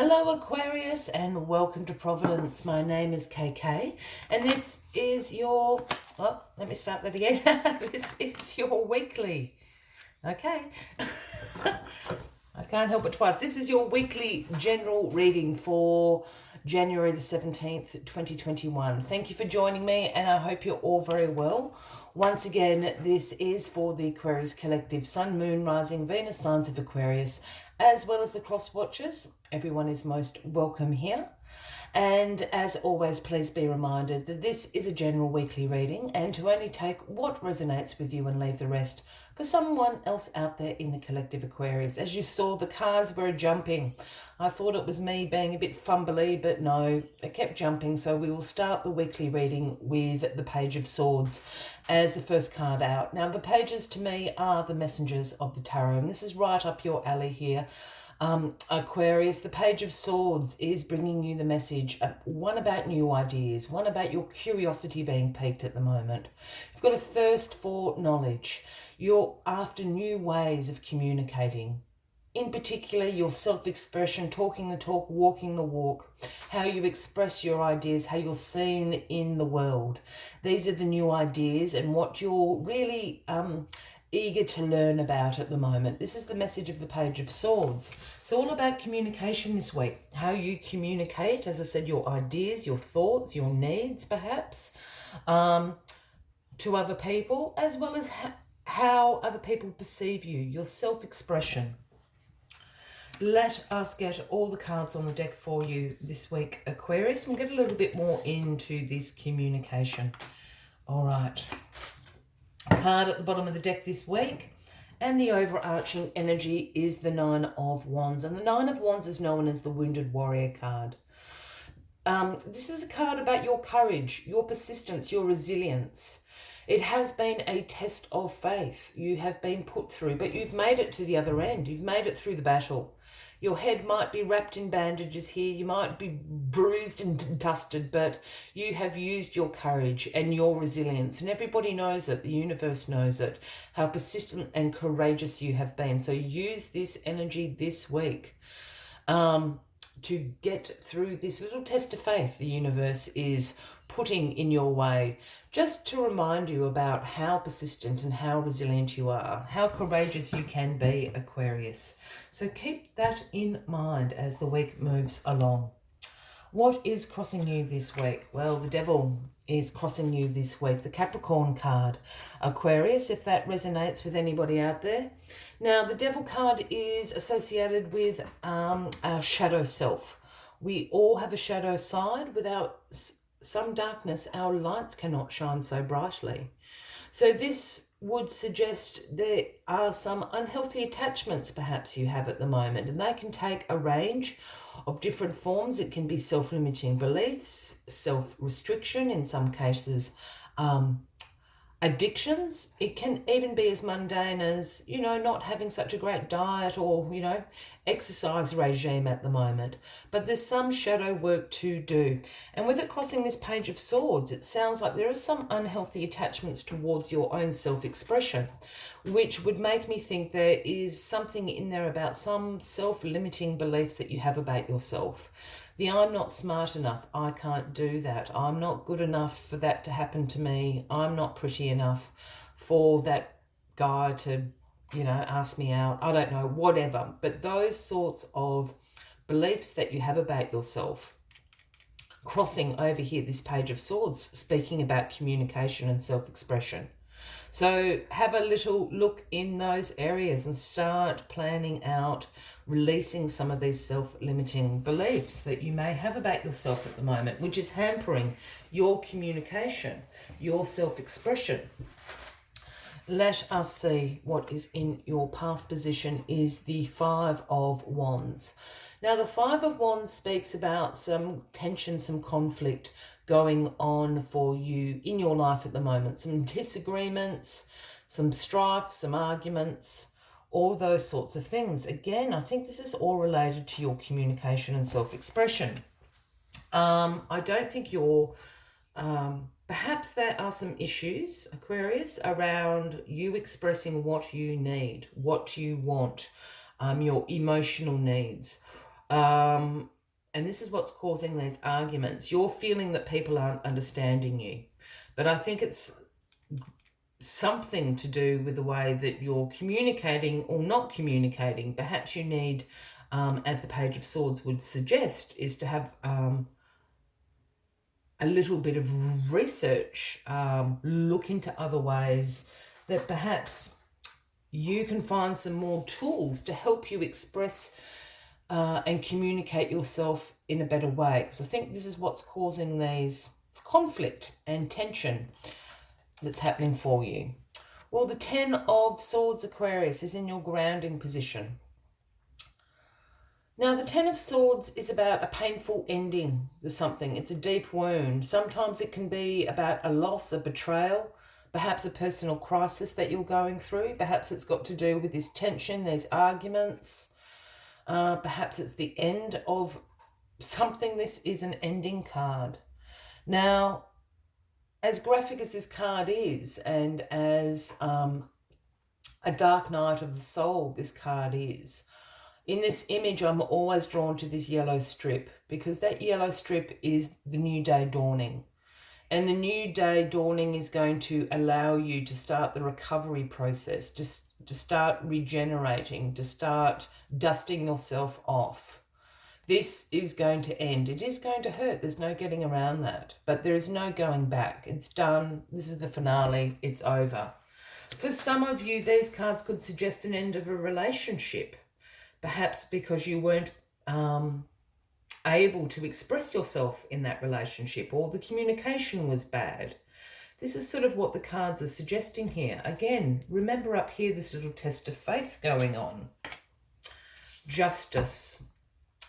Hello Aquarius and welcome to Providence. My name is KK and this is your, let me start that again. This is your weekly, okay. I can't help it twice. This is your weekly general reading for January the 17th, 2021. Thank you for joining me and I hope you're all very well. Once again, this is for the Aquarius Collective, Sun, Moon, Rising, Venus signs of Aquarius, as well as the cross watchers. Everyone is most welcome here. And as always, please be reminded that this is a general weekly reading and to only take what resonates with you and leave the rest for someone else out there in the collective Aquarius. As you saw, the cards were jumping. I thought it was me being a bit fumbly, but no, it kept jumping. So we will start the weekly reading with the Page of Swords as the first card out. Now, the pages to me are the messengers of the tarot, and this is right up your alley here. Aquarius, the Page of Swords is bringing you the message, one about new ideas, one about your curiosity being piqued at the moment. You've got a thirst for knowledge. You're after new ways of communicating. In particular, your self-expression, talking the talk, walking the walk, how you express your ideas, how you're seen in the world. These are the new ideas and what you're really eager to learn about at the moment. This is the message of the Page of Swords. It's all about communication this week. How you communicate, as I said, your ideas, your thoughts, your needs perhaps, to other people, as well as how other people perceive you, your self-expression. Let us get all the cards on the deck for you this week, Aquarius. We'll get a little bit more into this communication. All right. Card at the bottom of the deck this week, and the overarching energy is the Nine of Wands, and the Nine of Wands is known as the Wounded Warrior card. This is a card about your courage, your persistence, your resilience. It has been a test of faith you have been put through, but you've made it to the other end. You've made it through the battle. Your head might be wrapped in bandages here. You might be bruised and dusted, but you have used your courage and your resilience. And everybody knows it. The universe knows it. How persistent and courageous you have been. So use this energy this week to get through this little test of faith the universe is putting in your way, just to remind you about how persistent and how resilient you are, how courageous you can be, Aquarius. So keep that in mind as the week moves along. What is crossing you this week? Well, the Devil is crossing you this week, the Capricorn card, Aquarius, if that resonates with anybody out there. Now, the Devil card is associated with our shadow self. We all have a shadow side. Without some darkness, our lights cannot shine so brightly. So this would suggest there are some unhealthy attachments perhaps you have at the moment, and they can take a range of different forms. It can be self-limiting beliefs, self-restriction, in some cases addictions. It can even be as mundane as, not having such a great diet or, exercise regime at the moment. But there's some shadow work to do. And with it crossing this Page of Swords, it sounds like there are some unhealthy attachments towards your own self-expression, which would make me think there is something in there about some self-limiting beliefs that you have about yourself. I'm not smart enough, I can't do that. I'm not good enough for that to happen to me. I'm not pretty enough for that guy to, ask me out. I don't know, whatever. But those sorts of beliefs that you have about yourself crossing over here, this Page of Swords, speaking about communication and self-expression. So have a little look in those areas and start planning out releasing some of these self-limiting beliefs that you may have about yourself at the moment, which is hampering your communication, your self-expression. Let us see what is in your past position is the Five of Wands. Now, the Five of Wands speaks about some tension, some conflict going on for you in your life at the moment. Some disagreements, some strife, some arguments, all those sorts of things. Again, I think this is all related to your communication and self-expression. I don't think you're... perhaps there are some issues, Aquarius, around you expressing what you need, what you want, your emotional needs. And this is what's causing these arguments. You're feeling that people aren't understanding you. But I think it's something to do with the way that you're communicating or not communicating. Perhaps you need, as the Page of Swords would suggest, is to have a little bit of research, look into other ways that perhaps you can find some more tools to help you express and communicate yourself in a better way. Because I think this is what's causing these conflict and tension that's happening for you. Well, the 10 of Swords, Aquarius, is in your grounding position. Now, the 10 of Swords is about a painful ending to something. It's a deep wound. Sometimes it can be about a loss, a betrayal, perhaps a personal crisis that you're going through. Perhaps it's got to do with this tension, these arguments. Perhaps it's the end of something. This is an ending card. Now, as graphic as this card is, and as a dark night of the soul this card is, in this image I'm always drawn to this yellow strip, because that yellow strip is the new day dawning. And the new day dawning is going to allow you to start the recovery process, to start regenerating, to start dusting yourself off. This is going to end. It is going to hurt. There's no getting around that. But there is no going back. It's done. This is the finale. It's over. For some of you, these cards could suggest an end of a relationship. Perhaps because you weren't able to express yourself in that relationship, or the communication was bad. This is sort of what the cards are suggesting here. Again, remember up here this little test of faith going on. Justice.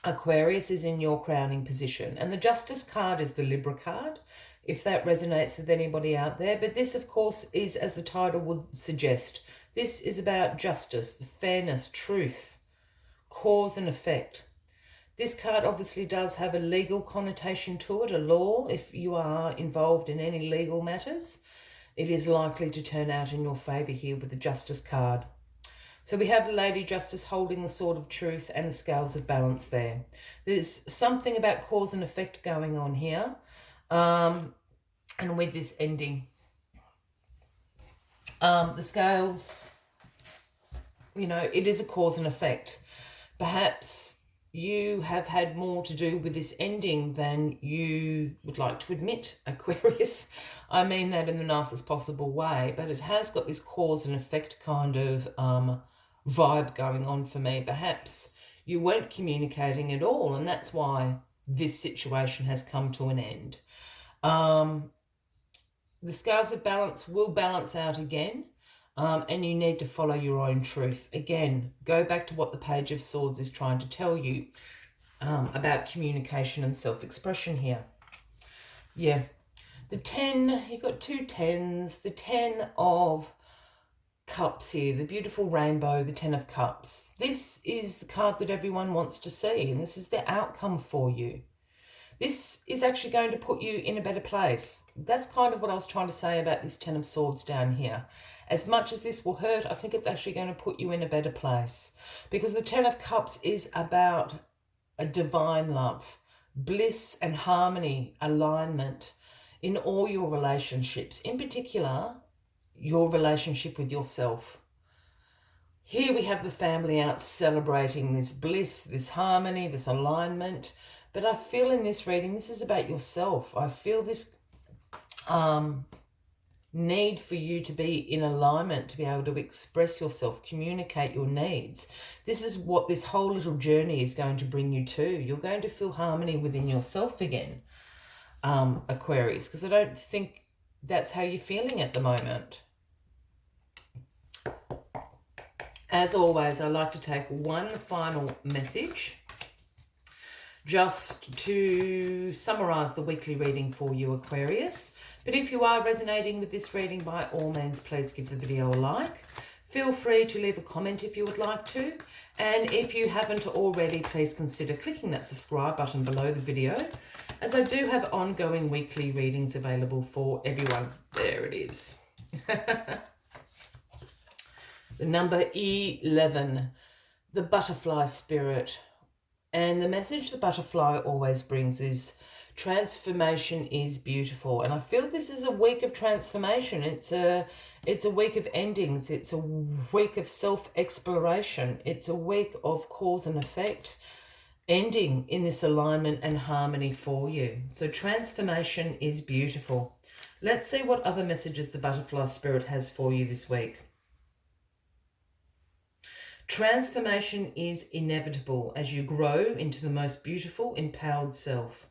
Aquarius is in your crowning position, and the Justice card is the Libra card, if that resonates with anybody out there. But this, of course, is, as the title would suggest, this is about justice, the fairness, truth, cause and effect. This card obviously does have a legal connotation to it, a law. If you are involved in any legal matters, it is likely to turn out in your favour here with the Justice card. So we have Lady Justice holding the sword of truth and the scales of balance there. There's something about cause and effect going on here. And with this ending, the scales, you know, it is a cause and effect. Perhaps you have had more to do with this ending than you would like to admit, Aquarius. I mean that in the nicest possible way, but it has got this cause and effect kind of vibe going on for me. Perhaps you weren't communicating at all, and that's why this situation has come to an end. The scales of balance will balance out again, and you need to follow your own truth. Again, go back to what the Page of Swords is trying to tell you about communication and self-expression here. Yeah, the 10, you've got two 10s, the 10 of Cups here, the beautiful rainbow, the 10 of Cups. This is the card that everyone wants to see, and this is the outcome for you. This is actually going to put you in a better place. That's kind of what I was trying to say about this 10 of Swords down here. As much as this will hurt, I think it's actually going to put you in a better place, because the 10 of Cups is about a divine love, bliss and harmony, alignment in all your relationships, in particular your relationship with yourself. Here we have the family out celebrating this bliss, this harmony, this alignment. But I feel in this reading, this is about yourself. I feel this need for you to be in alignment, to be able to express yourself, communicate your needs. This is what this whole little journey is going to bring you to. You're going to feel harmony within yourself again, Aquarius, because I don't think that's how you're feeling at the moment. As always, I like to take one final message just to summarise the weekly reading for you, Aquarius. But if you are resonating with this reading, by all means, please give the video a like. Feel free to leave a comment if you would like to. And if you haven't already, please consider clicking that subscribe button below the video, as I do have ongoing weekly readings available for everyone. There it is. The number 11, the butterfly spirit. And the message the butterfly always brings is transformation is beautiful. And I feel this is a week of transformation. It's a week of endings. It's a week of self-exploration. It's a week of cause and effect ending in this alignment and harmony for you. So transformation is beautiful. Let's see what other messages the butterfly spirit has for you this week. Transformation is inevitable as you grow into the most beautiful, empowered self.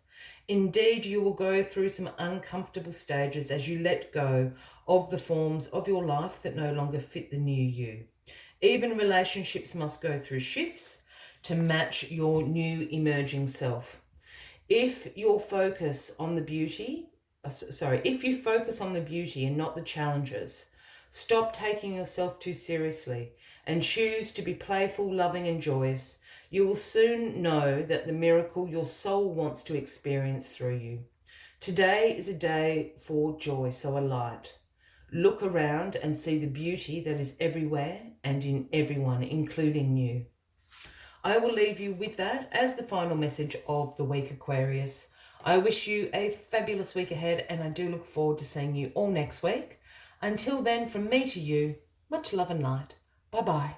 Indeed, you will go through some uncomfortable stages as you let go of the forms of your life that no longer fit the new you. Even relationships must go through shifts to match your new emerging self. If you focus on the beauty and not the challenges, stop taking yourself too seriously and choose to be playful, loving and joyous, you will soon know that the miracle your soul wants to experience through you. Today is a day for joy, so alight. Look around and see the beauty that is everywhere and in everyone, including you. I will leave you with that as the final message of the week, Aquarius. I wish you a fabulous week ahead, and I do look forward to seeing you all next week. Until then, from me to you, much love and light. Bye-bye.